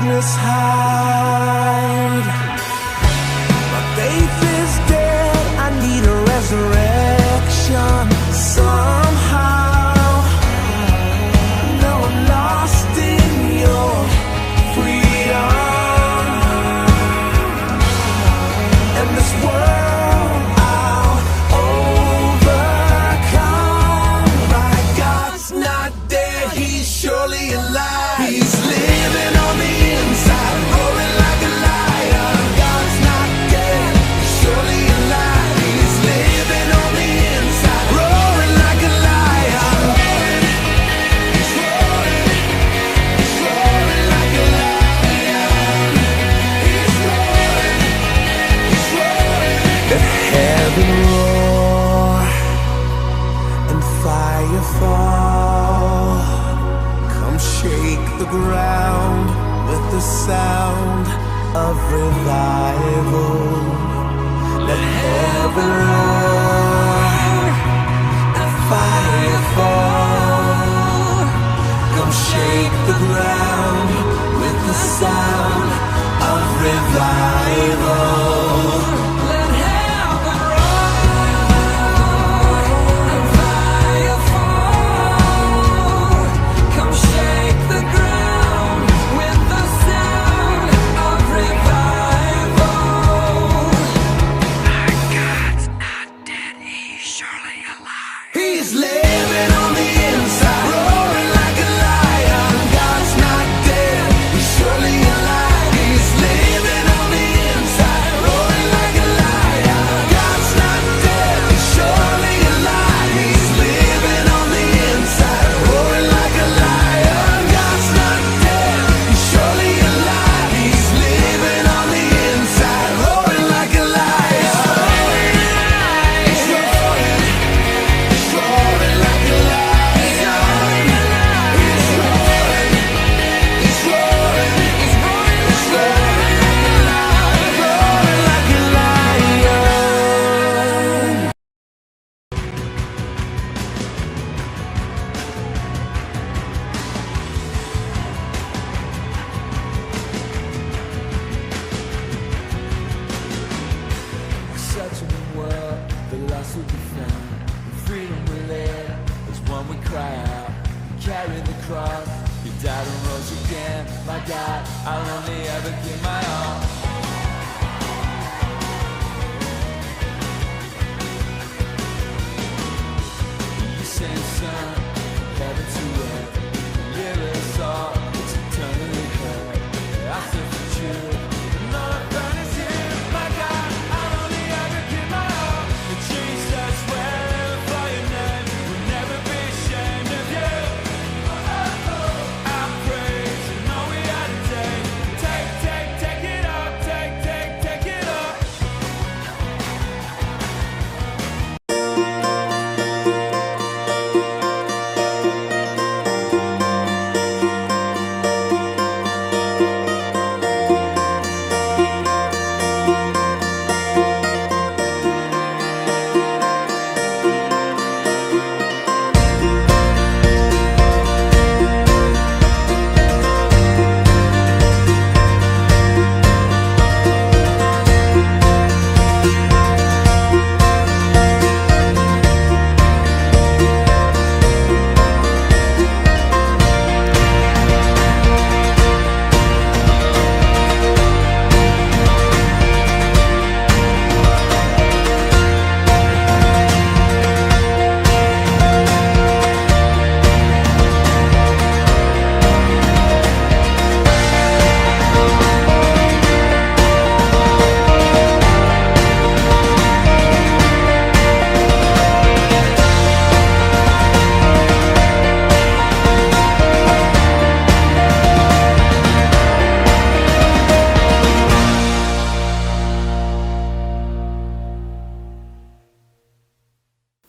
darkness hide. My faith is dead, I need a resurrection somehow. Now I'm lost in your freedom, and this world I'll overcome. My God's not dead, he's surely alive. He's living on the inside, roaring like a lion. God's not dead, he's surely alive. He's living on the inside, roaring like a lion. He's roaring, he's roaring like a lion. He's roaring, he's roaring. Let heaven roar and fire fall. Come shake the ground with the sound of revival. Let heaven roar and fire fall. Come shake the ground with the sound of revival. Let heaven roar and fire fall. Come shake the ground with the sound of revival. My God's not dead, he's surely alive. He's living on the inside, roaring like a lion. God's not dead, he's surely alive. He's living on the inside, roaring like a lion. God's not dead, he's surely alive. He's living on the inside, roaring like a lion. God's not dead, he's surely alive. He's living on the inside, roaring like a lion. He's roaring, he's roaring like a lion. He's roaring, he's roaring, he's roaring, he's roaring like a lion, roaring like a lion. Such a new world, the lost will be found. The freedom we live is one we cry out. Carry the cross, you died and rose again. My God, I'll only ever give my all. You sent your son from heaven to earth. Deliver us all, it's eternally heard. I still for truth, and all I've done is here. My God, I'll only ever give my all. The Jesus, wherever for your name, will never be ashamed of you. I praise you, know we are today. Take it up, take it up.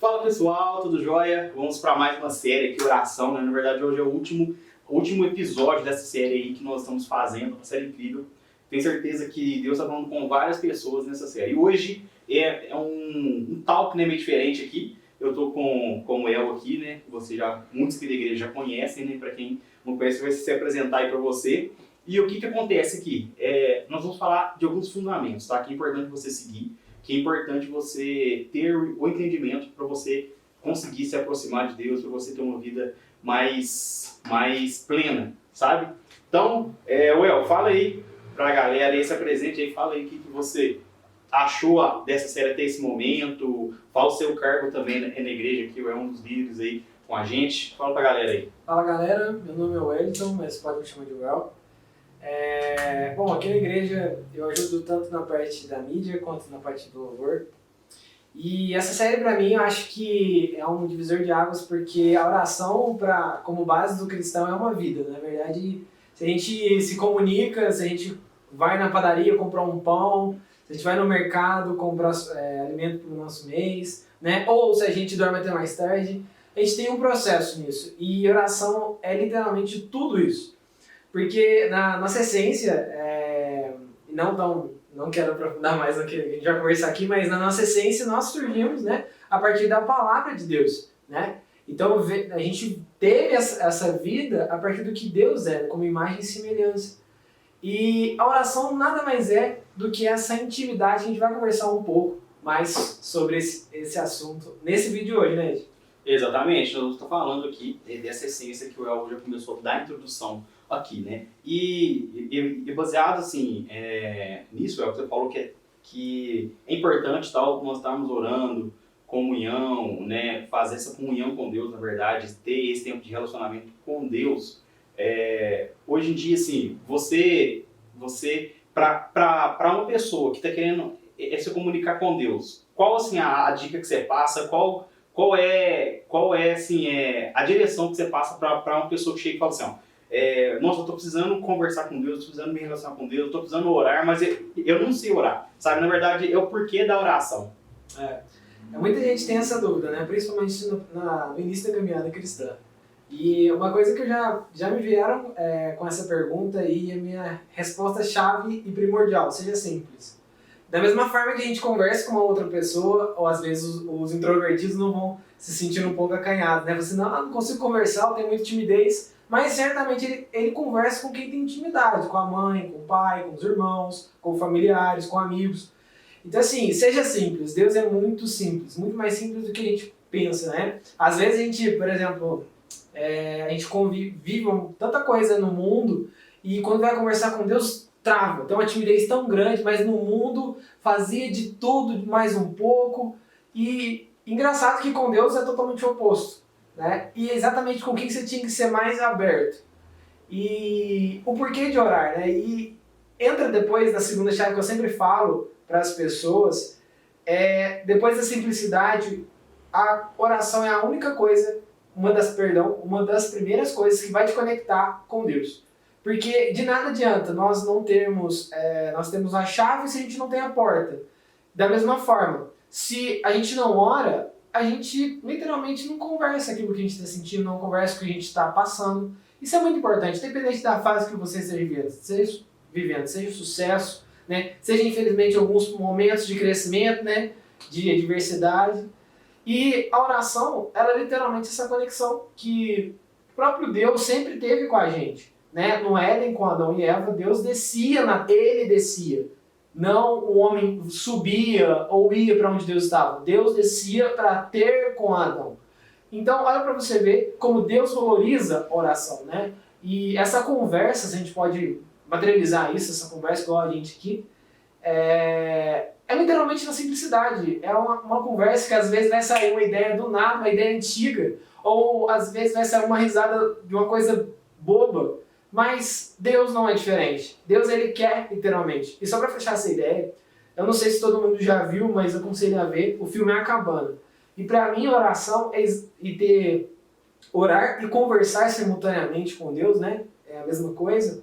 Fala pessoal, tudo jóia? Vamos para mais uma série aqui, Oração, né? Na verdade hoje é o último episódio dessa série aí que nós estamos fazendo, uma série incrível. Tenho certeza que Deus está falando com várias pessoas nessa série. E hoje é um talk, né, meio diferente aqui. Eu estou com o El aqui, né? Muitos aqui da igreja já conhecem, né? Para quem não conhece, vai se apresentar aí para você. E o que acontece aqui? Nós vamos falar de alguns fundamentos, tá? Que é importante você seguir, que é importante você ter o entendimento para você conseguir se aproximar de Deus, para você ter uma vida mais plena, sabe? Então, Well, fala aí pra galera, esse presente aí, fala aí o que você achou dessa série até esse momento, fala o seu cargo também na igreja, que é um dos líderes aí com a gente, fala pra galera aí. Fala galera, meu nome é Wellington, mas pode me chamar de Well. Bom, aqui na igreja eu ajudo tanto na parte da mídia quanto na parte do louvor. E essa série pra mim eu acho que é um divisor de águas, porque a oração como base do cristão é uma vida. Na verdade, se a gente se comunica, se a gente vai na padaria comprar um pão, se a gente vai no mercado comprar alimento para o nosso mês, né? Ou se a gente dorme até mais tarde, a gente tem um processo nisso. E oração é literalmente tudo isso. Porque na nossa essência, não quero aprofundar mais no que a gente vai conversar aqui, mas na nossa essência nós surgimos, né, a partir da palavra de Deus, né? Então a gente teve essa vida a partir do que Deus é, como imagem e semelhança. E a oração nada mais é do que essa intimidade. A gente vai conversar um pouco mais sobre esse assunto nesse vídeo hoje, né, Ed? Exatamente, nós estamos falando aqui dessa essência que o El já começou a dar a introdução aqui, né? E baseado assim, nisso, El, você falou que é importante nós estarmos orando, comunhão, né? Fazer essa comunhão com Deus, na verdade, ter esse tempo de relacionamento com Deus. Hoje em dia, assim, você para uma pessoa que está querendo se comunicar com Deus, qual assim a dica que você passa, qual é assim, a direção que você passa para uma pessoa que chega e fala assim, nossa, eu estou precisando conversar com Deus, estou precisando me relacionar com Deus, estou precisando orar, mas eu não sei orar, sabe? Na verdade, é o porquê da oração. Muita gente tem essa dúvida, né? Principalmente no início da caminhada cristã. E uma coisa que já me vieram com essa pergunta, e a minha resposta chave e primordial, seja simples. Da mesma forma que a gente conversa com uma outra pessoa, ou às vezes os introvertidos não vão se sentir um pouco acanhados, né? Você não consigo conversar, eu tenho muita timidez, mas certamente ele conversa com quem tem intimidade, com a mãe, com o pai, com os irmãos, com familiares, com amigos. Então assim, seja simples, Deus é muito simples, muito mais simples do que a gente pensa, né? Às vezes a gente, por exemplo, a gente vive tanta coisa no mundo e quando vai conversar com Deus, trava. Tem uma timidez tão grande, mas no mundo fazia de tudo, mais um pouco. E engraçado que com Deus é totalmente o oposto, né? E é exatamente com quem você tinha que ser mais aberto. E o porquê de orar, né? E entra depois da segunda chave que eu sempre falo para as pessoas, depois da simplicidade, a oração é a única coisa, uma das primeiras coisas que vai te conectar com Deus. Porque de nada adianta nós temos a chave se a gente não tem a porta. Da mesma forma, se a gente não ora, a gente literalmente não conversa aquilo que a gente está sentindo, não conversa o que a gente está passando. Isso é muito importante, independente da fase que você esteja vivendo, seja sucesso, né? Seja infelizmente alguns momentos de crescimento, né? De adversidade. E a oração, ela é literalmente essa conexão que o próprio Deus sempre teve com a gente. Né? No Éden, com Adão e Eva, Deus descia, ele descia. Não o homem subia ou ia para onde Deus estava. Deus descia para ter com Adão. Então, olha para você ver como Deus valoriza a oração, né? E essa conversa, se a gente pode materializar isso, essa conversa igual a gente aqui, é literalmente na simplicidade. É uma conversa que às vezes vai sair uma ideia do nada, uma ideia antiga, ou às vezes vai sair uma risada de uma coisa boba. Mas Deus não é diferente. Deus, ele quer, literalmente. E só para fechar essa ideia, eu não sei se todo mundo já viu, mas eu aconselho a ver, o filme É a Cabana. E para mim, oração orar e conversar simultaneamente com Deus, né? É a mesma coisa.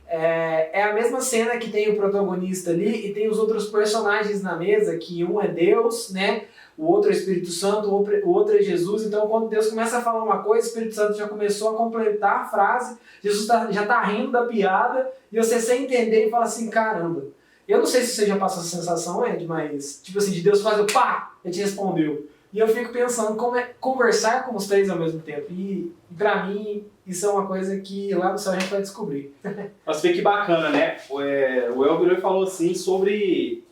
É a mesma cena que tem o protagonista ali e tem os outros personagens na mesa, que um é Deus, né? O outro é o Espírito Santo, o outro é Jesus. Então, quando Deus começa a falar uma coisa, o Espírito Santo já começou a completar a frase, Jesus já está rindo da piada, e você sem entender e fala assim, caramba. Eu não sei se você já passou essa sensação, Ed, mas, tipo assim, de Deus fazer pá, ele te respondeu. E eu fico pensando como é conversar com os três ao mesmo tempo. E pra mim, isso é uma coisa que lá no céu a gente vai descobrir. Mas vê que bacana, né? O Elvio falou assim sobre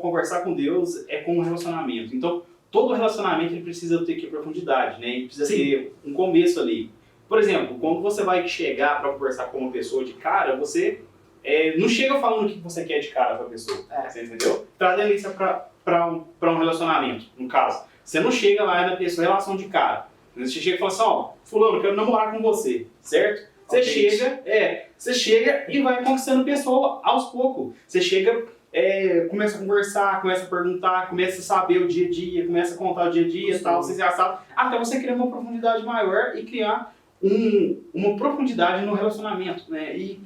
conversar com Deus é como um relacionamento. Então, todo relacionamento ele precisa ter que profundidade, né? Ele precisa ter um começo ali. Por exemplo, quando você vai chegar para conversar com uma pessoa de cara, você não chega falando o que você quer de cara para a pessoa. Você entendeu? Trazendo isso para um relacionamento, no caso. Você não chega lá na pessoa, relação de cara. Você chega e fala assim, ó, fulano, eu quero namorar com você, certo? Você chega e vai conquistando a pessoa aos poucos. Você chega, começa a conversar, começa a perguntar, começa a saber o dia a dia, começa a contar o dia a dia e tal, você já sabe, até você criar uma profundidade maior e criar uma profundidade no relacionamento, né? E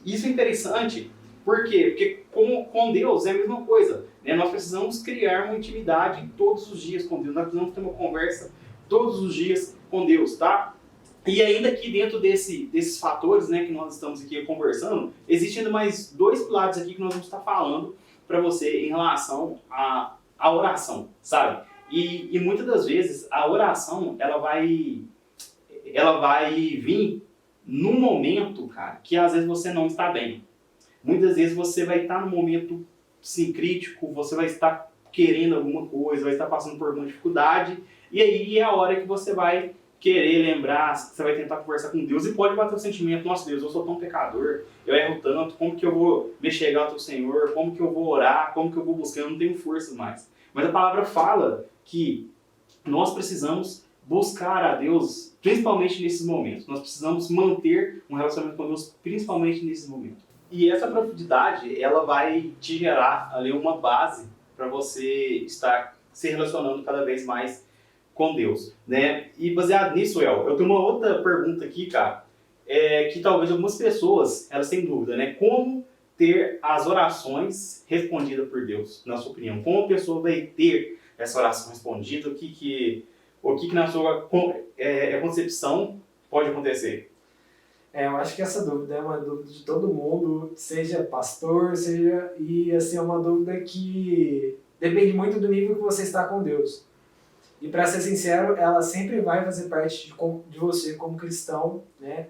isso é interessante, por quê? Porque com Deus é a mesma coisa, né? Nós precisamos criar uma intimidade todos os dias com Deus, nós precisamos ter uma conversa todos os dias com Deus, tá? E ainda que dentro desses fatores, né, que nós estamos aqui conversando, existem ainda mais 2 pilares aqui que nós vamos estar falando para você em relação à oração, sabe? E muitas das vezes a oração, ela vai vir num momento, cara, que às vezes você não está bem. Muitas vezes você vai estar num momento, sim, crítico, você vai estar querendo alguma coisa, vai estar passando por alguma dificuldade, e aí é a hora que você vai querer lembrar, você vai tentar conversar com Deus e pode bater o sentimento, nossa Deus, eu sou tão pecador, eu erro tanto, como que eu vou me chegar ao teu Senhor, como que eu vou orar, como que eu vou buscar, eu não tenho forças mais. Mas a palavra fala que nós precisamos buscar a Deus, principalmente nesses momentos. Nós precisamos manter um relacionamento com Deus, principalmente nesses momentos. E essa profundidade, ela vai te gerar ali uma base para você estar se relacionando cada vez mais com Deus, né? E baseado nisso, eu tenho uma outra pergunta aqui, cara, que talvez algumas pessoas, elas têm dúvida, né? Como ter as orações respondidas por Deus, na sua opinião? Como a pessoa vai ter essa oração respondida? O que na sua concepção pode acontecer? Eu acho que essa dúvida é uma dúvida de todo mundo, seja pastor, e assim, é uma dúvida que depende muito do nível que você está com Deus. E para ser sincero, ela sempre vai fazer parte de você como cristão, né?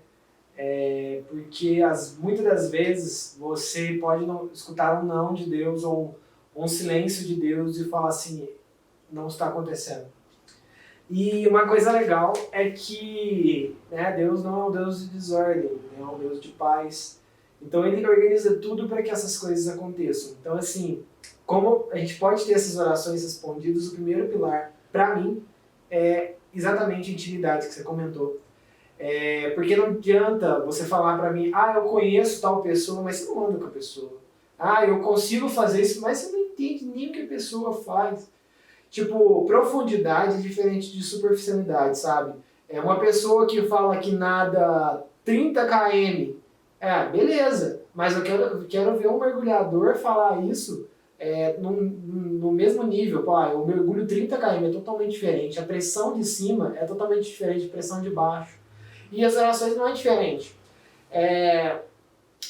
Porque muitas das vezes você pode não escutar um não de Deus ou um silêncio de Deus e falar assim, não está acontecendo. E uma coisa legal é que, né, Deus não é um Deus de desordem, é um Deus de paz. Então ele organiza tudo para que essas coisas aconteçam. Então assim, como a gente pode ter essas orações respondidas, o primeiro pilar, para mim, é exatamente a intimidade que você comentou. Porque não adianta você falar para mim, eu conheço tal pessoa, mas você não anda com a pessoa. Eu consigo fazer isso, mas você não entende nem o que a pessoa faz. Tipo, profundidade é diferente de superficialidade, sabe? Uma pessoa que fala que nada 30 km, beleza, mas eu quero ver um mergulhador falar isso no mesmo nível. Eu mergulho 30 km, é totalmente diferente. A pressão de cima é totalmente diferente da pressão de baixo. E as orações não é diferente.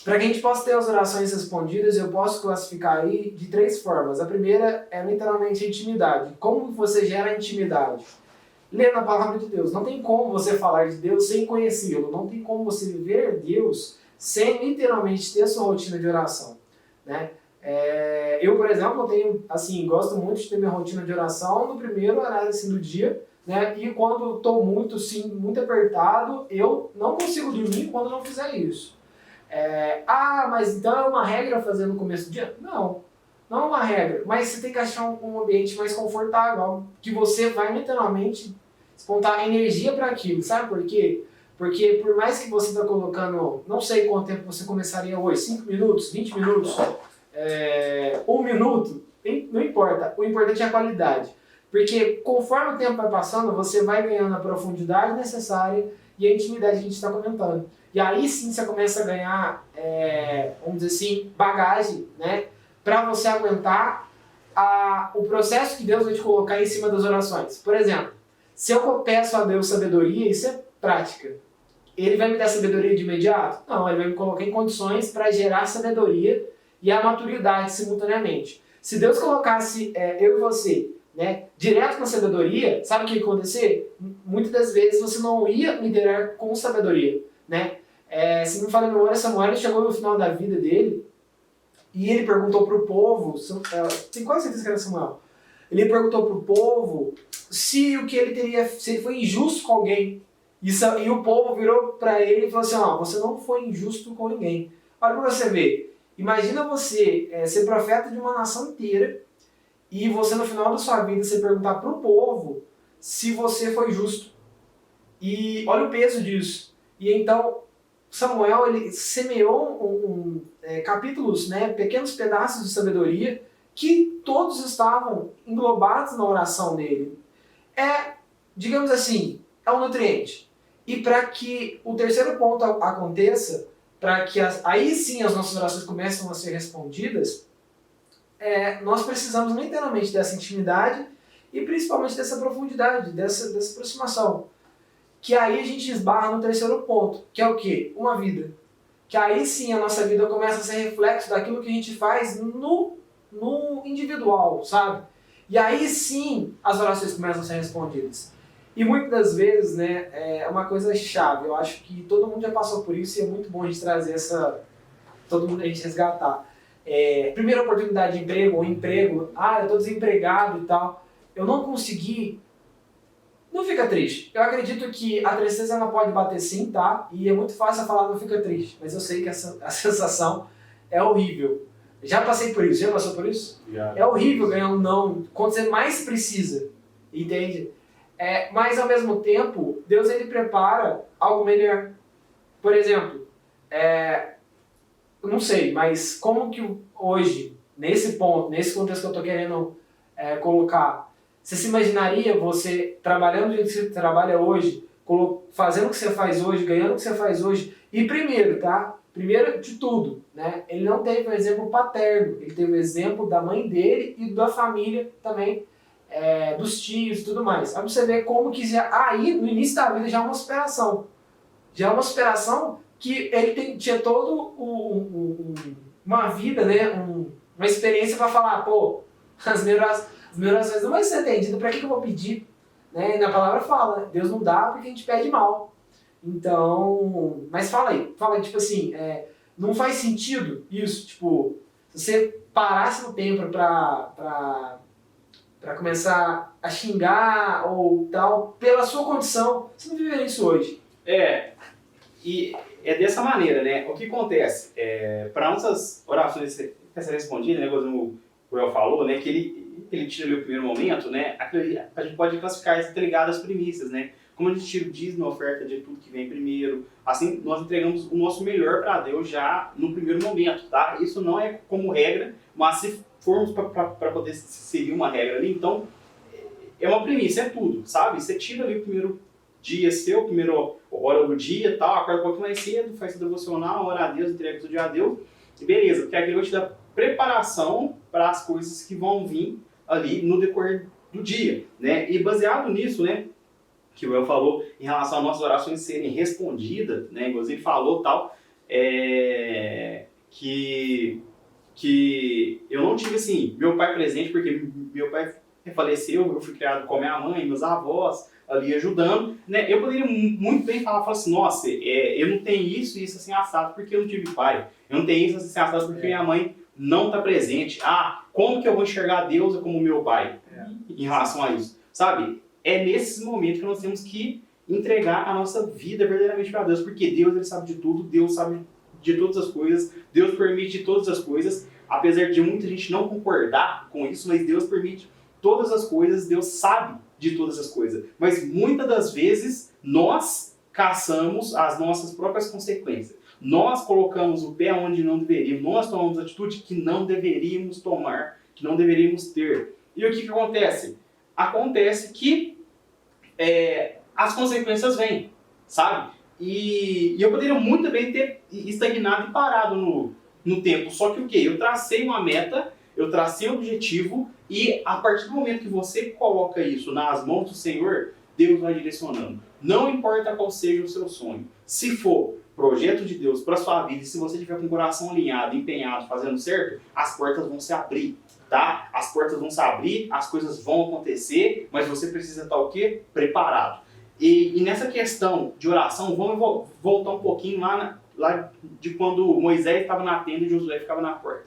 Para que a gente possa ter as orações respondidas, eu posso classificar aí de 3 formas. A primeira é literalmente a intimidade. Como você gera intimidade? Lendo a palavra de Deus. Não tem como você falar de Deus sem conhecê-lo. Não tem como você viver Deus sem literalmente ter a sua rotina de oração, né? Eu, por exemplo, gosto muito de ter minha rotina de oração no primeiro horário assim, do dia, né? E quando estou muito apertado, eu não consigo dormir quando não fizer isso. Mas então é uma regra fazer no começo do dia? Não é uma regra, mas você tem que achar um ambiente mais confortável, que você vai literalmente despontar energia para aquilo, sabe por quê? Porque por mais que você está colocando, não sei quanto tempo você começaria hoje, 5 minutos, 20 minutos, 1 minuto, não importa, o importante é a qualidade. Porque conforme o tempo vai passando, você vai ganhando a profundidade necessária e a intimidade que a gente está comentando. E aí sim você começa a ganhar, vamos dizer assim, bagagem, né? Para você aguentar o processo que Deus vai te colocar em cima das orações. Por exemplo, se eu peço a Deus sabedoria, isso é prática. Ele vai me dar sabedoria de imediato? Não, ele vai me colocar em condições para gerar sabedoria e a maturidade simultaneamente. Se Deus colocasse eu e você né, direto na sabedoria, sabe o que ia acontecer? Muitas das vezes você não ia liderar com sabedoria, né? Se não me falha a memória, Samuel chegou no final da vida dele e ele perguntou para o povo, tem quase certeza que era Samuel, ele perguntou para o povo se ele foi injusto com alguém. E o povo virou para ele e falou assim, você não foi injusto com ninguém. Olha para você ver, imagina você ser profeta de uma nação inteira e você no final da sua vida você perguntar para o povo se você foi justo. E olha o peso disso. E então Samuel ele semeou capítulos, né, pequenos pedaços de sabedoria que todos estavam englobados na oração dele. Digamos assim, é um nutriente. E para que o terceiro ponto aconteça, para que aí sim as nossas orações começam a ser respondidas, nós precisamos literalmente dessa intimidade e principalmente dessa profundidade, dessa aproximação. Que aí a gente esbarra no terceiro ponto, que é o quê? Uma vida. Que aí sim a nossa vida começa a ser reflexo daquilo que a gente faz no individual, sabe? E aí sim as orações começam a ser respondidas. E muitas das vezes, né, é uma coisa chave. Eu acho que todo mundo já passou por isso e é muito bom a gente trazer todo mundo a gente resgatar. Primeira oportunidade de emprego, ou emprego, eu estou desempregado e tal, eu não consegui. Não fica triste. Eu acredito que a tristeza ela pode bater sim, tá? E é muito fácil falar não fica triste, mas eu sei que a sensação é horrível. Já passei por isso. Já passou por isso? Já. É horrível ganhar um não quando você mais precisa, entende? Mas ao mesmo tempo, Deus ele prepara algo melhor. Por exemplo, eu não sei, mas como que hoje, nesse ponto, nesse contexto que eu estou querendo colocar, você se imaginaria você trabalhando do jeito que você trabalha hoje, fazendo o que você faz hoje, ganhando o que você faz hoje, e primeiro, tá? Primeiro de tudo, né? Ele não teve um exemplo paterno, ele teve o exemplo da mãe dele e da família também, dos tios e tudo mais. Aí você vê como que aí no início da vida já é uma superação. Já é uma superação que ele tinha todo uma vida, né? Uma experiência para falar, pô, as minhas orações não vão ser atendidas, para que eu vou pedir? Né? E na palavra fala, Deus não dá porque a gente pede mal. Então, mas fala aí, tipo assim, não faz sentido isso, tipo, se você parasse no tempo pra começar a xingar ou tal, pela sua condição, você não viveria isso hoje. E é dessa maneira, né? O que acontece? Para nossas orações ser respondidas, né, como o El falou, né, que ele tira ali o primeiro momento, né, a gente pode classificar isso ligado às premissas, né? Como a gente tira o dízimo, a oferta de tudo que vem primeiro, assim nós entregamos o nosso melhor para Deus já no primeiro momento, tá? Isso não é como regra, mas se formos para poder seguir uma regra ali, então é uma premissa, é tudo, sabe? Você tira ali o primeiro dia seu, primeiro hora do dia, tal, acorda um pouquinho mais cedo, faz seu devocional, ora a Deus, entrega tudo a Deus, e beleza, porque aquilo vai te dar preparação para as coisas que vão vir ali no decorrer do dia, né? E baseado nisso, né, que o El falou em relação às nossas orações serem respondidas, né, igual ele falou tal, que eu não tive assim, meu pai presente, porque meu pai faleceu, eu fui criado com a minha mãe, meus avós, ali ajudando, né? Eu poderia muito bem falar assim, nossa, eu não tenho isso e isso assim assado porque eu não tive pai, eu não tenho isso assim assado porque minha mãe não está presente. Como que eu vou enxergar Deus como meu pai em relação a isso, sabe? É nesses momentos que nós temos que entregar a nossa vida verdadeiramente para Deus, porque Deus ele sabe de tudo, Deus sabe de todas as coisas, Deus permite todas as coisas, apesar de muita gente não concordar com isso, mas Deus permite todas as coisas, Deus sabe de todas as coisas, mas muitas das vezes nós caçamos as nossas próprias consequências, nós colocamos o pé onde não deveríamos, nós tomamos atitude que não deveríamos tomar, que não deveríamos ter. E o que acontece? Acontece que as consequências vêm, sabe? E eu poderia muito bem ter estagnado e parado no tempo, só que o quê? Eu tracei uma meta, eu tracei um objetivo e a partir do momento que você coloca isso nas mãos do Senhor, Deus vai direcionando. Não importa qual seja o seu sonho. Se for projeto de Deus para sua vida, e se você tiver com o coração alinhado, empenhado, fazendo certo, as portas vão se abrir. tá? As portas vão se abrir, as coisas vão acontecer, mas você precisa estar o quê? Preparado. E nessa questão de oração, vamos voltar um pouquinho lá de quando Moisés estava na tenda e Josué ficava na porta.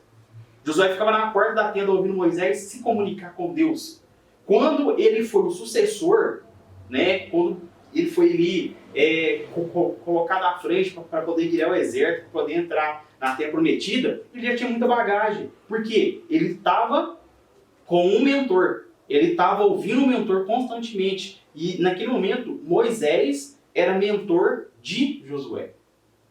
Josué ficava na porta da tenda ouvindo Moisés se comunicar com Deus. Quando ele foi o sucessor, né, quando ele foi ali colocado à frente para poder guiar o exército, para poder entrar na terra prometida, ele já tinha muita bagagem. Por quê? Ele estava com um mentor. Ele estava ouvindo o mentor constantemente. E naquele momento, Moisés era mentor de Josué.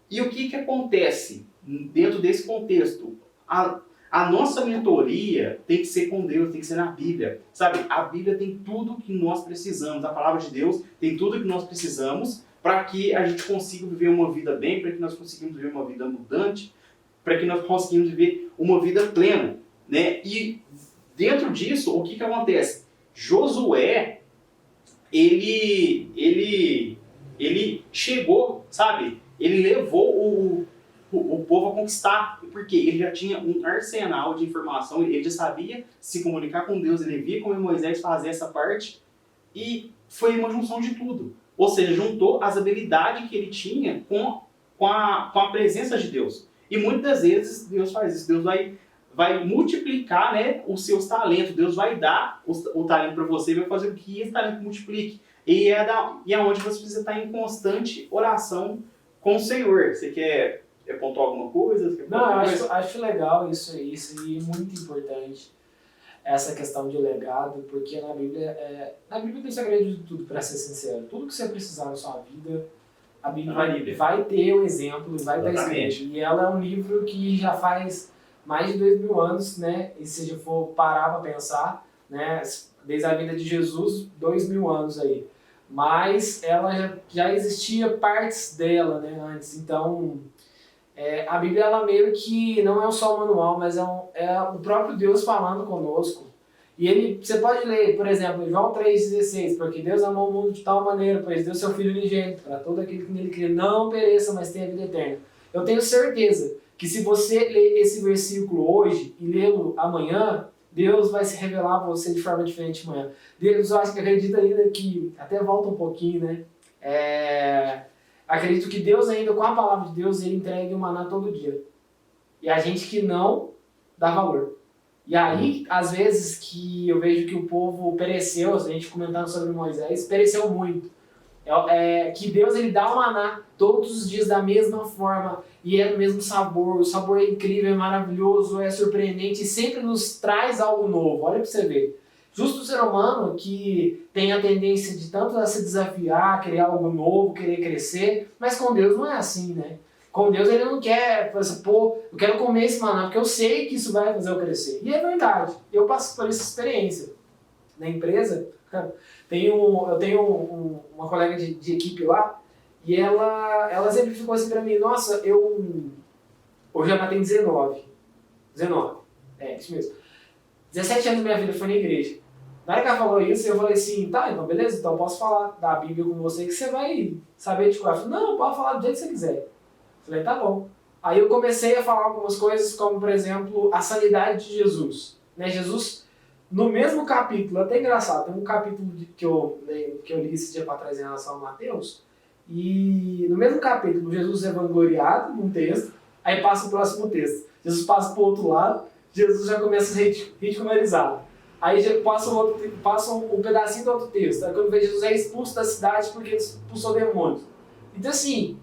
E o que acontece dentro desse contexto? A nossa mentoria tem que ser com Deus, tem que ser na Bíblia. Sabe, a Bíblia tem tudo que nós precisamos. A palavra de Deus tem tudo que nós precisamos para que a gente consiga viver uma vida bem, para que nós consigamos viver uma vida abundante, para que nós conseguimos viver uma vida plena, né? E dentro disso, o que acontece? Josué, ele chegou, sabe? Ele levou o povo a conquistar, porque ele já tinha um arsenal de informação, ele já sabia se comunicar com Deus, ele via como Moisés fazia essa parte, e foi uma junção de tudo. Ou seja, juntou as habilidades que ele tinha com a presença de Deus. E muitas vezes Deus faz isso, Deus vai multiplicar, né, os seus talentos, Deus vai dar o talento para você, vai fazer com que esse talento multiplique. E é onde você precisa estar em constante oração com o Senhor. Você quer pontuar alguma coisa? Não, eu acho legal isso e muito importante essa questão de legado, porque na Bíblia tem segredo de tudo, para ser sincero. Tudo que você precisar na sua vida, a Bíblia vai ter o exemplo, vai ter escrito. E ela é um livro que já faz mais de 2000 anos, né? E se a gente for parar para pensar, né? Desde a vida de Jesus, 2000 anos aí. Mas ela já existia partes dela, né, antes. Então, a Bíblia, ela meio que não é só um manual, mas é o próprio Deus falando conosco. E você pode ler, por exemplo, João 3,16, porque Deus amou o mundo de tal maneira, pois deu seu Filho unigênito, para todo aquele que nele crê não pereça, mas tenha vida eterna. Eu tenho certeza que se você ler esse versículo hoje e lê-lo amanhã, Deus vai se revelar a você de forma diferente amanhã. Deus, eu acho que acredito ainda que, até volta um pouquinho, né? Acredito que Deus ainda, com a palavra de Deus, ele entrega o maná todo dia. E a gente que não dá valor. E aí, às vezes, que eu vejo que o povo pereceu, a gente comentando sobre Moisés, pereceu muito. Que Deus, ele dá o maná todos os dias da mesma forma, e é do mesmo sabor, o sabor é incrível, é maravilhoso, é surpreendente, e sempre nos traz algo novo. Olha pra você ver. Justo o ser humano que tem a tendência de tanto a se desafiar, querer algo novo, querer crescer, mas com Deus não é assim, né? Com Deus ele não quer, eu quero comer esse maná, porque eu sei que isso vai fazer eu crescer. E é verdade, eu passo por essa experiência. Na empresa, eu tenho uma colega de equipe lá, e ela sempre ficou assim pra mim, nossa, hoje ela tem 19, isso mesmo. 17 anos da minha vida foi na igreja. Na hora que ela falou isso, eu falei assim, tá, então beleza, então eu posso falar da Bíblia com você que você vai saber de qual. Ela falou, não, pode falar do jeito que você quiser. Eu falei, tá bom. Aí eu comecei a falar algumas coisas, como por exemplo, a sanidade de Jesus. Né? Jesus, no mesmo capítulo, até engraçado, tem um capítulo que eu li esse dia para trás em relação a Mateus, e no mesmo capítulo, Jesus é vangloriado num texto, aí passa o próximo texto. Jesus passa para o outro lado, Jesus já começa a ser ridicularizado. Aí já passa um pedacinho do outro texto. Aí quando vê Jesus é expulso da cidade porque ele expulsou demônios. Então assim,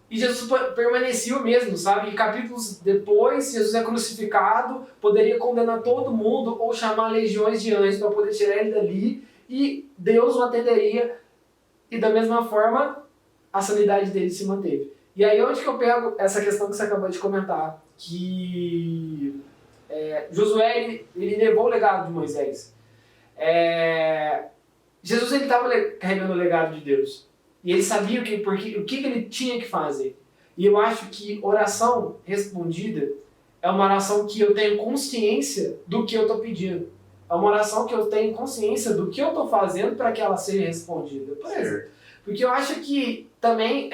e Jesus permanecia o mesmo, sabe? E capítulos depois, Jesus é crucificado, poderia condenar todo mundo ou chamar legiões de anjos para poder tirar ele dali, e Deus o atenderia, e da mesma forma a sanidade dele se manteve. E aí onde que eu pego essa questão que você acabou de comentar, que Josué ele levou o legado de Moisés. Jesus ele estava carregando o legado de Deus. E ele sabia o que ele tinha que fazer. E eu acho que oração respondida é uma oração que eu tenho consciência do que eu estou pedindo. É uma oração que eu tenho consciência do que eu estou fazendo para que ela seja respondida. Por exemplo, porque eu acho que também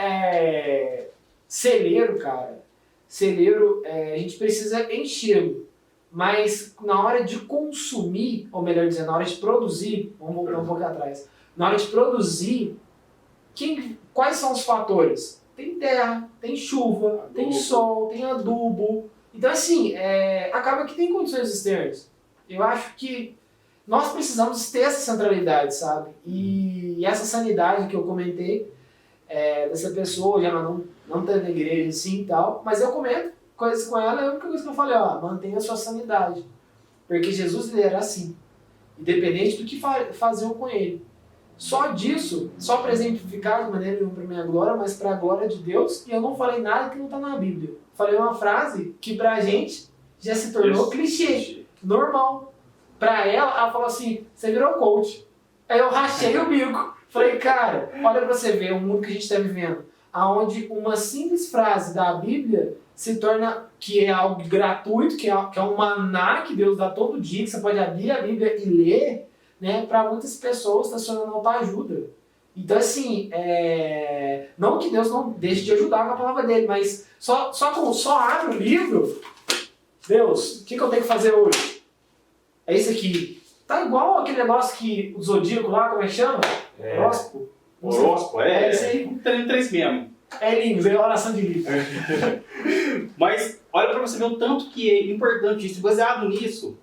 celeiro, cara, a gente precisa enchê-lo. mas na hora de consumir, ou melhor dizendo, na hora de produzir, vamos voltar um pouco atrás, na hora de produzir, quais são os fatores? Tem terra, tem chuva, tem sol, tem adubo. Então, assim, acaba que tem condições externas. Eu acho que nós precisamos ter essa centralidade, sabe? E essa sanidade que eu comentei, dessa pessoa, já não tá na igreja assim e tal, mas eu comento coisas com ela, a única coisa que eu falei, mantenha a sua sanidade. Porque Jesus, ele era assim, independente do que faziam com ele. Só disso, só para exemplificar de maneira nenhuma para minha glória, mas para a glória de Deus, e eu não falei nada que não está na Bíblia. Falei uma frase que pra gente já se tornou clichê, normal. Pra ela falou assim, você virou coach. Aí eu rachei o bico. Falei, cara, olha pra você ver o mundo que a gente está vivendo, aonde uma simples frase da Bíblia se torna, que é algo gratuito, que é um maná que Deus dá todo dia, que você pode abrir a Bíblia e ler, né, para muitas pessoas está sendo autoajuda. Então, assim, não que Deus não deixe de ajudar com a palavra dele, mas só abre o livro, Deus, o que eu tenho que fazer hoje? É isso aqui. Tá igual aquele negócio que o Zodíaco lá, como é que chama? Horóscopo. Horóscopo, é isso aí. 3 mesmo. É lindo, é oração de livro. Mas olha para você ver o tanto que é importante isso. Baseado nisso,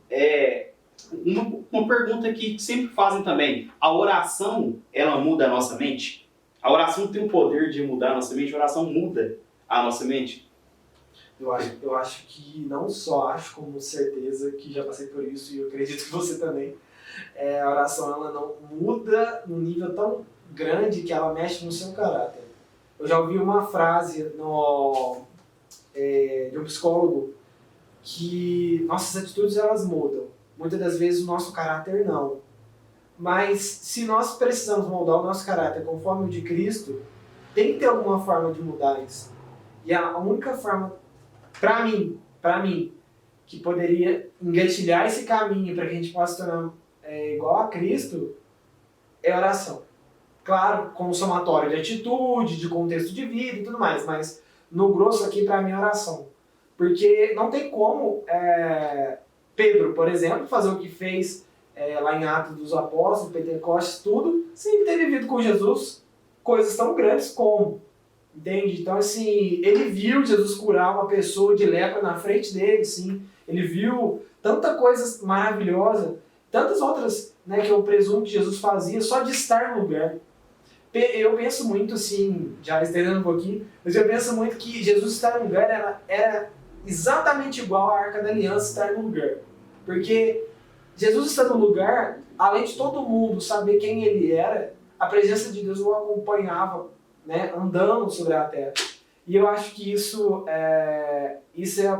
uma pergunta que sempre fazem também. A oração, ela muda a nossa mente? A oração tem o poder de mudar a nossa mente? A oração muda a nossa mente? Eu acho que não só acho, como certeza que já passei por isso e eu acredito que você também. A oração ela não muda num nível tão grande que ela mexe no seu caráter. Eu já ouvi uma frase de um psicólogo que nossas atitudes elas mudam. Muitas das vezes o nosso caráter não. Mas se nós precisamos moldar o nosso caráter conforme o de Cristo, tem que ter alguma forma de mudar isso. E a única forma, para mim, que poderia engatilhar esse caminho para que a gente possa se tornar igual a Cristo, é a oração. Claro, com o somatório de atitude, de contexto de vida e tudo mais, mas no grosso aqui, para mim, é a oração. Porque não tem como Pedro, por exemplo, fazer o que fez lá em Atos dos Apóstolos, Pentecostes, tudo, sem ter vivido com Jesus coisas tão grandes como. Entende? Então, assim, ele viu Jesus curar uma pessoa de lepra na frente dele, sim. Ele viu tanta coisa maravilhosa, tantas outras, né, que eu presumo que Jesus fazia só de estar no lugar. Eu penso muito, assim, já estendendo um pouquinho, mas eu penso muito que Jesus estar no lugar era exatamente igual a Arca da Aliança estar no lugar. Porque Jesus está no lugar, além de todo mundo saber quem ele era, a presença de Deus o acompanhava, né, andando sobre a terra. E eu acho que isso é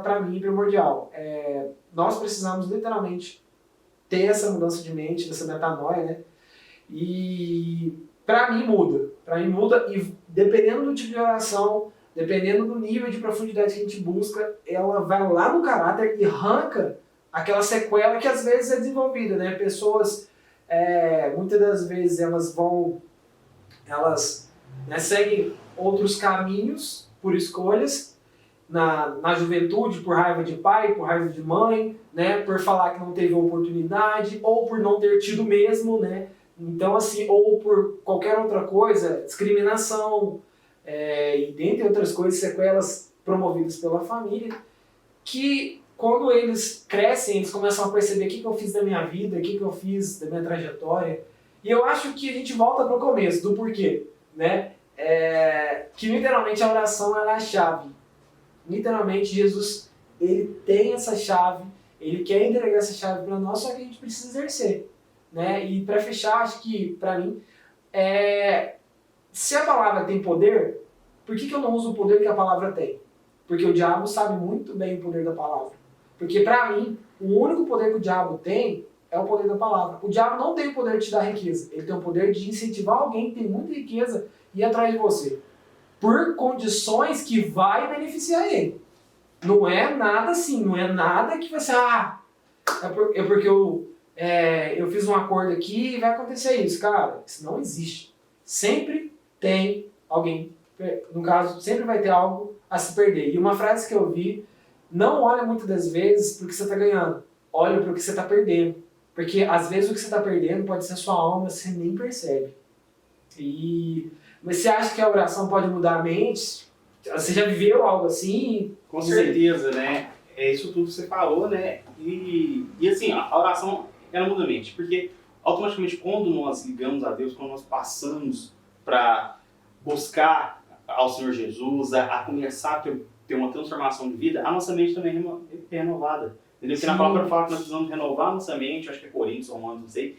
para mim primordial. Nós precisamos literalmente ter essa mudança de mente, essa metanoia, né? E para mim muda e dependendo do tipo de oração, dependendo do nível de profundidade que a gente busca, ela vai lá no caráter e arranca aquela sequela que às vezes é desenvolvida, né? Pessoas, muitas das vezes elas seguem outros caminhos por escolhas, na juventude, por raiva de pai, por raiva de mãe, né? Por falar que não teve oportunidade, ou por não ter tido mesmo, né? Então, assim, ou por qualquer outra coisa, discriminação, e dentre outras coisas, sequelas promovidas pela família, que quando eles crescem, eles começam a perceber o que eu fiz da minha vida, o que eu fiz da minha trajetória. E eu acho que a gente volta para o começo, do porquê, né? Que literalmente a oração ela é a chave. Literalmente Jesus, ele tem essa chave, ele quer entregar essa chave para nós, só que a gente precisa exercer, né? E para fechar, acho que para mim, se a palavra tem poder, por que eu não uso o poder que a palavra tem? Porque o diabo sabe muito bem o poder da palavra. Porque para mim, o único poder que o diabo tem é o poder da palavra. O diabo não tem o poder de te dar riqueza. Ele tem o poder de incentivar alguém que tem muita riqueza e ir atrás de você. Por condições que vai beneficiar ele. Não é nada assim, não é nada que você... porque eu fiz um acordo aqui e vai acontecer isso. Cara, isso não existe. Sempre tem alguém, no caso, sempre vai ter algo a se perder. E uma frase que eu vi não olha muitas das vezes para o que você está ganhando, olha para o que você está perdendo. Porque às vezes o que você está perdendo pode ser sua alma, você nem percebe. Mas você acha que a oração pode mudar a mente? Você já viveu algo assim? Com certeza, né? É isso tudo que você falou, né? E assim, a oração, ela muda a mente. Porque automaticamente quando nós ligamos a Deus, quando nós passamos para buscar ao Senhor Jesus, a começar a ter uma transformação de vida, a nossa mente também é renovada. Entendeu? Porque na palavra fala que nós precisamos renovar a nossa mente, acho que é Coríntios, Romanos, não sei.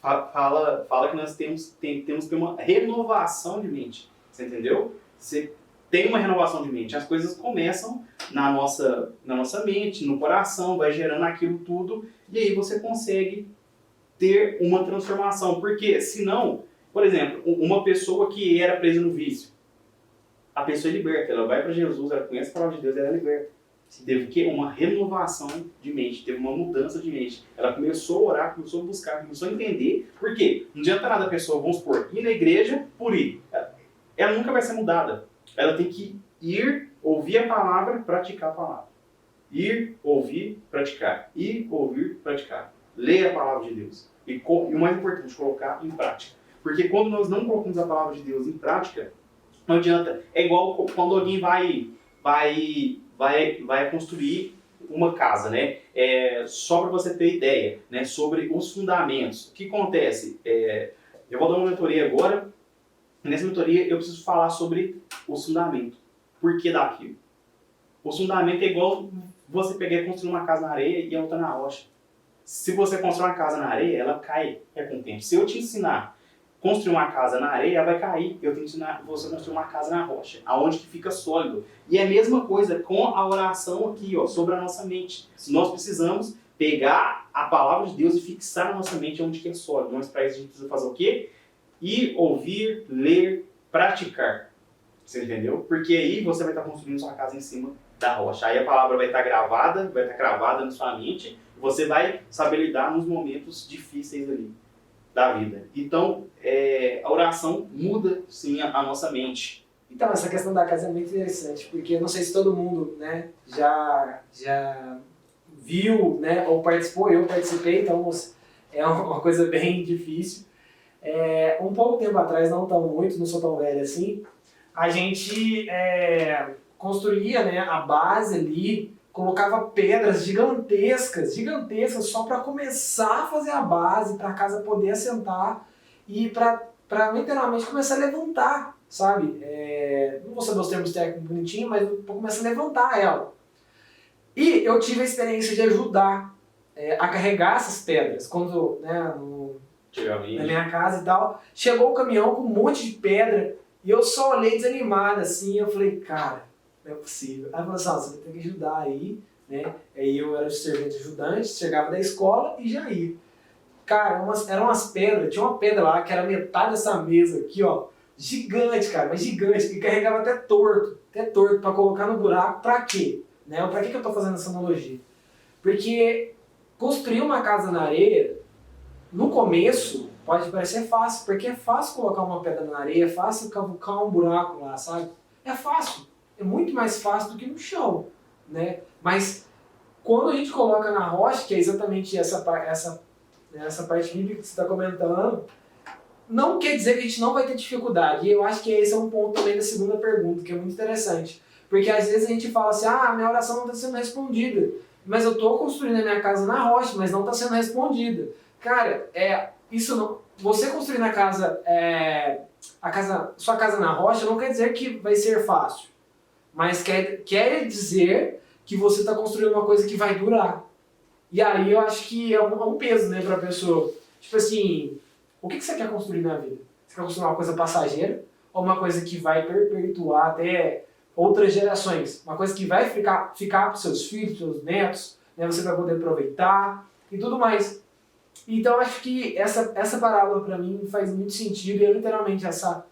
Fala que nós temos que ter uma renovação de mente. Você entendeu? Você tem uma renovação de mente. As coisas começam na nossa mente, no coração, vai gerando aquilo tudo, e aí você consegue ter uma transformação. Porque senão, por exemplo, uma pessoa que era presa no vício, a pessoa é liberta, ela vai para Jesus, ela conhece a palavra de Deus, ela é liberta. Teve que uma renovação de mente, teve uma mudança de mente. Ela começou a orar, começou a buscar, começou a entender. Por quê? Não adianta nada a pessoa, vamos supor, ir na igreja por ir. Ela nunca vai ser mudada. Ela tem que ir, ouvir a palavra, praticar a palavra. Ir, ouvir, praticar. Ir, ouvir, praticar. Ler a palavra de Deus. E o mais importante, colocar em prática. Porque quando nós não colocamos a palavra de Deus em prática, não adianta. É igual quando alguém vai construir uma casa, né? Só para você ter ideia, né? Sobre os fundamentos. O que acontece? Eu vou dar uma mentoria agora. Nessa mentoria eu preciso falar sobre o fundamento. Por que daquilo? O fundamento é igual você pegar e construir uma casa na areia e a outra na rocha. Se você construir uma casa na areia, ela cai com o tempo. Se eu te ensinar a construir uma casa na areia, ela vai cair. Eu tenho que ensinar você a construir uma casa na rocha, aonde que fica sólido. E é a mesma coisa com a oração aqui, ó, sobre a nossa mente. Nós precisamos pegar a palavra de Deus e fixar na nossa mente onde que é sólido. Mas para isso a gente precisa fazer o quê? Ir, ouvir, ler, praticar. Você entendeu? Porque aí você vai estar construindo sua casa em cima da rocha. Aí a palavra vai estar gravada, vai estar cravada na sua mente. E você vai saber lidar nos momentos difíceis ali da vida. Então, a oração muda, sim, a nossa mente. Então, essa questão da casa é muito interessante, porque eu não sei se todo mundo, né, já viu, né, ou participou, eu participei, então é uma coisa bem difícil. Um pouco tempo atrás, não tão muito, não sou tão velho assim, a gente construía, né, a base ali, colocava pedras gigantescas só para começar a fazer a base, para a casa poder assentar e para literalmente começar a levantar, sabe? Não vou saber os termos técnicos bonitinhos, mas para começar a levantar ela. E eu tive a experiência de ajudar a carregar essas pedras, quando, né, na minha casa e tal, chegou o caminhão com um monte de pedra e eu só olhei desanimado assim, eu falei, cara, não é possível. Aí falou assim, você vai ter que ajudar aí, né? Aí eu era o servente ajudante, chegava da escola e já ia. Cara, eram umas pedras, tinha uma pedra lá que era metade dessa mesa aqui, ó, gigante, cara, mas gigante, que carregava até torto pra colocar no buraco, pra quê? Né? Pra que eu tô fazendo essa analogia? Porque construir uma casa na areia, no começo, pode parecer fácil, porque é fácil colocar uma pedra na areia, é fácil cavucar um buraco lá, sabe? É fácil. É muito mais fácil do que no chão, né? Mas quando a gente coloca na rocha, que é exatamente essa parte bíblica que você está comentando, não quer dizer que a gente não vai ter dificuldade. E eu acho que esse é um ponto também da segunda pergunta, que é muito interessante. Porque às vezes a gente fala assim, minha oração não está sendo respondida. Mas eu estou construindo a minha casa na rocha, mas não está sendo respondida. Cara, isso não... Você construir sua casa na rocha não quer dizer que vai ser fácil. Mas quer dizer que você está construindo uma coisa que vai durar. E aí eu acho que é um peso, né, para a pessoa. Tipo assim, o que você quer construir na vida? Você quer construir uma coisa passageira? Ou uma coisa que vai perpetuar até outras gerações? Uma coisa que vai ficar para os seus filhos, para os seus netos, né, você vai poder aproveitar e tudo mais. Então eu acho que essa parábola para mim faz muito sentido e é literalmente essa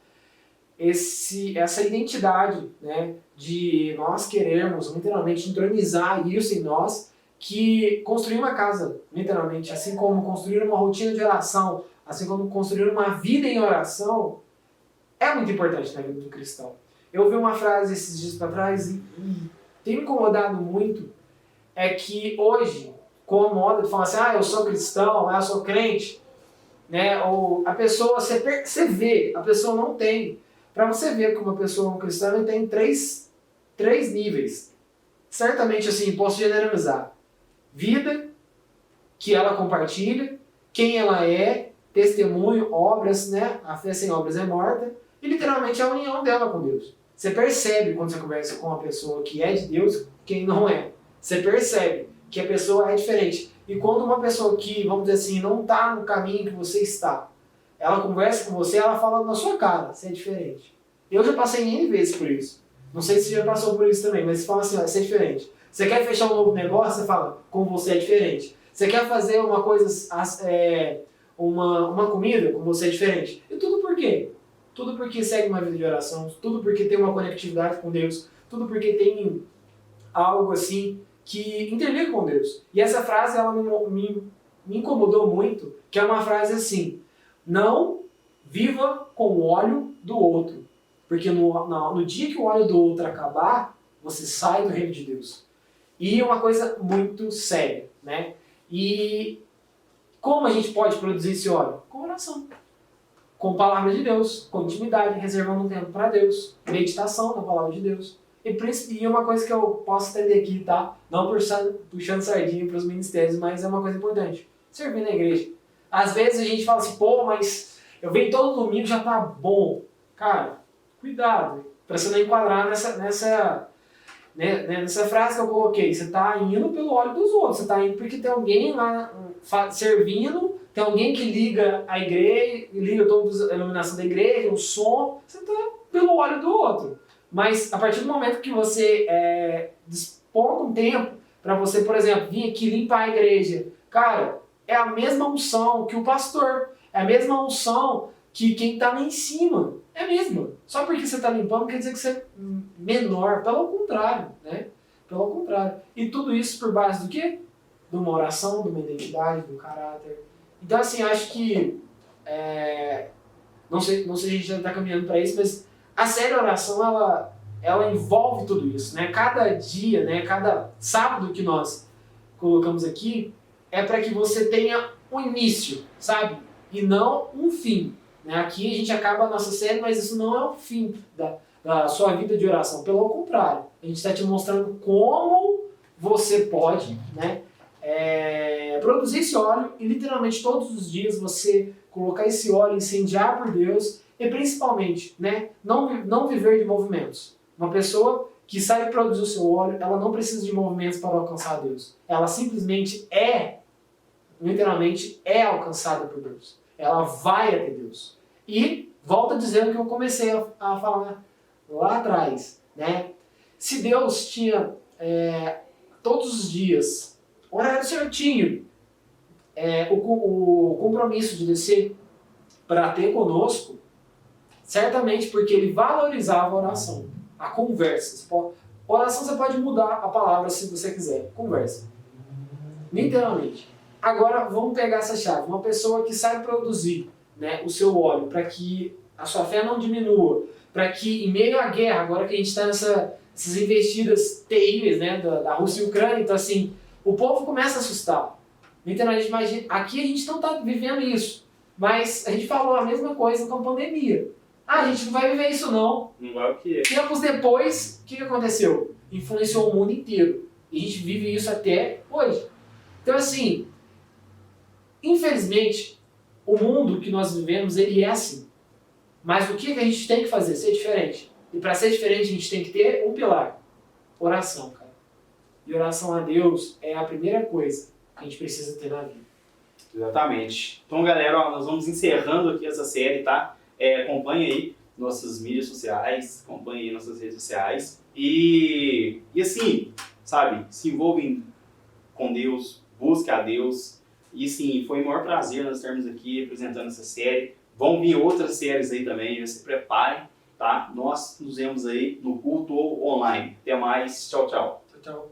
identidade, né, de nós queremos literalmente entronizar isso em nós, que construir uma casa, literalmente, assim como construir uma rotina de oração, assim como construir uma vida em oração, é muito importante na vida do cristão. Eu ouvi uma frase esses dias para trás e tem me incomodado muito é que hoje, com a moda de falar assim, eu sou cristão, eu sou crente, né? Ou a pessoa, você vê, a pessoa não tem. Para você ver que uma pessoa é um cristão, ele tem três níveis. Certamente, assim, posso generalizar. Vida, que ela compartilha, quem ela é, testemunho, obras, né? A fé sem obras é morta, e literalmente a união dela com Deus. Você percebe quando você conversa com uma pessoa que é de Deus, quem não é. Você percebe que a pessoa é diferente. E quando uma pessoa que, vamos dizer assim, não está no caminho que você está, ela conversa com você, ela fala na sua cara, você é diferente. Eu já passei N vezes por isso. Não sei se você já passou por isso também, mas você fala assim, você é diferente. Você quer fechar um novo negócio, você fala, com você é diferente. Você quer fazer uma coisa, uma comida, com você é diferente. E tudo por quê? Tudo porque segue uma vida de oração, tudo porque tem uma conectividade com Deus, tudo porque tem algo assim que interliga com Deus. E essa frase, ela me incomodou muito, que é uma frase assim, não viva com o óleo do outro, porque no dia que o óleo do outro acabar, você sai do reino de Deus. E é uma coisa muito séria, né? E como a gente pode produzir esse óleo? Com oração. Com palavra de Deus, com intimidade, reservando um tempo para Deus, meditação na palavra de Deus. E uma coisa que eu posso entender aqui, tá? Não puxando sardinha para os ministérios, mas é uma coisa importante. Servir na igreja. Às vezes a gente fala assim, mas eu venho todo domingo já tá bom. Cara, cuidado, para você não enquadrar nessa frase que eu coloquei. Você tá indo pelo óleo dos outros, você tá indo porque tem alguém lá servindo, tem alguém que liga a igreja, liga toda a iluminação da igreja, o som, você tá pelo óleo do outro. Mas a partir do momento que você dispõe um tempo para você, por exemplo, vir aqui limpar a igreja, cara, é a mesma unção que o pastor, é a mesma unção que quem está lá em cima, é a mesma. Só porque você está limpando quer dizer que você é menor, pelo contrário, né? Pelo contrário. E tudo isso por base do quê? De uma oração, de uma identidade, de um caráter. Então, assim, acho que, não sei se a gente já está caminhando para isso, mas a série oração, ela envolve tudo isso, né? Cada dia, né? Cada sábado que nós colocamos aqui é para que você tenha um início, sabe? E não um fim. Né? Aqui a gente acaba a nossa série, mas isso não é o fim da sua vida de oração. Pelo contrário, a gente está te mostrando como você pode, né? Produzir esse óleo e literalmente todos os dias você colocar esse óleo, incendiar por Deus e principalmente, né, não viver de movimentos. Uma pessoa que sabe produzir o seu óleo, ela não precisa de movimentos para alcançar Deus. Ela simplesmente literalmente é alcançada por Deus. Ela vai até Deus. E volta dizendo que eu comecei a falar lá atrás, né? Se Deus tinha todos os dias horário certinho, o compromisso de descer para ter conosco, certamente porque ele valorizava a oração, a conversa. Oração você pode mudar a palavra se você quiser, conversa. Literalmente. Agora vamos pegar essa chave. Uma pessoa que sabe produzir, né, o seu óleo para que a sua fé não diminua, para que em meio à guerra, agora que a gente está nessas investidas terríveis, né, da Rússia e Ucrânia, então assim, o povo começa a assustar. Literalmente, imagina, aqui a gente não está vivendo isso, mas a gente falou a mesma coisa com a pandemia. A gente não vai viver isso não. Não vai o quê? Tempos depois, o que aconteceu? Influenciou o mundo inteiro. E a gente vive isso até hoje. Então assim, infelizmente, o mundo que nós vivemos, ele é assim. Mas o que a gente tem que fazer? Ser diferente. E para ser diferente, a gente tem que ter um pilar. Oração, cara. E oração a Deus é a primeira coisa que a gente precisa ter na vida. Exatamente. Então, galera, nós vamos encerrando aqui essa série, tá? Acompanhe aí nossas mídias sociais, acompanhe aí nossas redes sociais. E assim, sabe, se envolvem com Deus, busque a Deus. E sim, foi o maior prazer nós estarmos aqui apresentando essa série. Vão vir outras séries aí também, já se preparem, tá? Nós nos vemos aí no culto ou online. Até mais, tchau, tchau. Tchau, tchau.